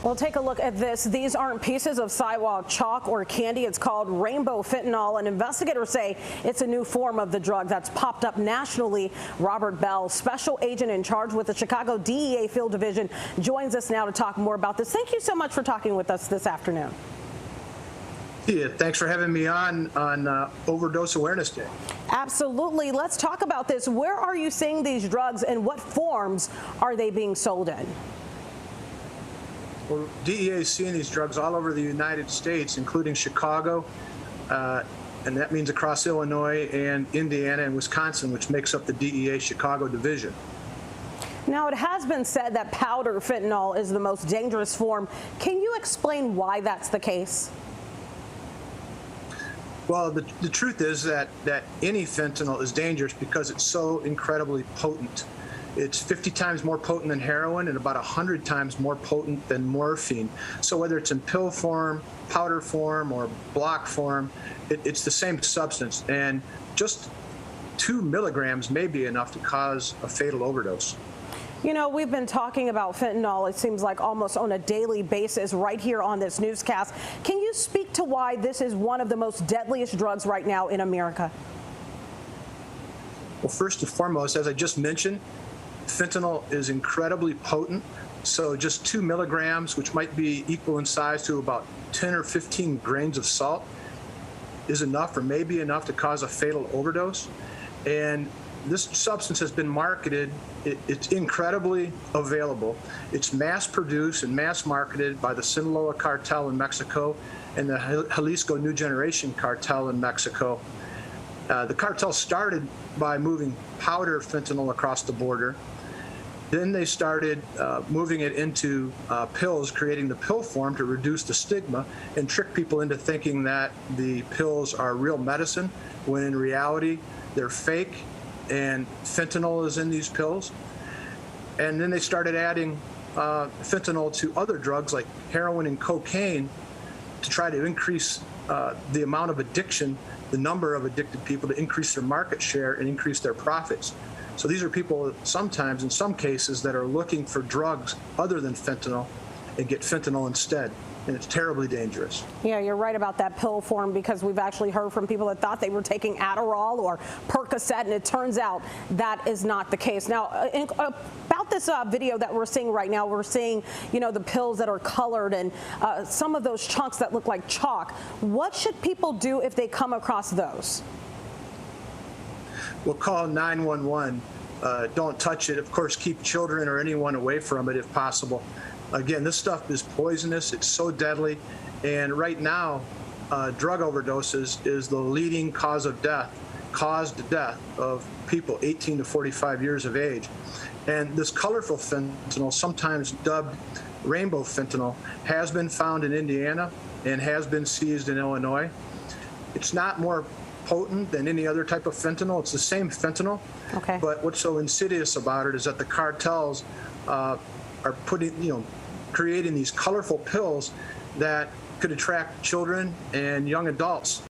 Well, take a look at this. These aren't pieces of sidewalk chalk or candy. It's called rainbow fentanyl, and investigators say it's a new form of the drug that's popped up nationally. Robert Bell, special agent in charge with the Chicago DEA Field Division, joins us now to talk more about this. Thank you so much for talking with us this afternoon. Yeah, thanks for having me on Overdose Awareness Day. Absolutely. Let's talk about this. Where are you seeing these drugs, and what forms are they being sold in? Well, DEA is seeing these drugs all over the United States, including Chicago, and that means across Illinois and Indiana and Wisconsin, which makes up the DEA Chicago division. Now, it has been said that powder fentanyl is the most dangerous form. Can you explain why that's the case? Well, the truth is that any fentanyl is dangerous because it's so incredibly potent. It's 50 times more potent than heroin and about 100 times more potent than morphine. So whether it's in pill form, powder form, or block form, it's the same substance. And just 2 milligrams may be enough to cause a fatal overdose. You know, we've been talking about fentanyl, it seems like almost on a daily basis right here on this newscast. Can you speak to why this is one of the most deadliest drugs right now in America? Well, first and foremost, as I just mentioned, fentanyl is incredibly potent. So just 2 milligrams, which might be equal in size to about 10 or 15 grains of salt, is enough or may be enough to cause a fatal overdose. And this substance has been marketed. It's incredibly available. It's mass produced and mass marketed by the Sinaloa cartel in Mexico and the Jalisco New Generation cartel in Mexico. The cartel started by moving powder fentanyl across the border. Then they started moving it into pills, creating the pill form to reduce the stigma and trick people into thinking that the pills are real medicine, when in reality they're fake and fentanyl is in these pills. And then they started adding fentanyl to other drugs like heroin and cocaine to try to increase the amount of addiction, the number of addicted people, to increase their market share and increase their profits. So these are people sometimes, in some cases, that are looking for drugs other than fentanyl and get fentanyl instead. And it's terribly dangerous. Yeah, you're right about that pill form, because we've actually heard from people that thought they were taking Adderall or Percocet, and it turns out that is not the case. Now, about this video that we're seeing right now, we're seeing, you know, the pills that are colored and some of those chunks that look like chalk. What should people do if they come across those? We'll call 911. Don't touch it. Of course, keep children or anyone away from it if possible. Again, this stuff is poisonous. It's so deadly. And right now, drug overdoses is the leading cause of death, caused death of people 18 to 45 years of age. And this colorful fentanyl, sometimes dubbed rainbow fentanyl, has been found in Indiana and has been seized in Illinois. It's not more potent than any other type of fentanyl. It's the same fentanyl. Okay. But what's so insidious about it is that the cartels are creating these colorful pills that could attract children and young adults.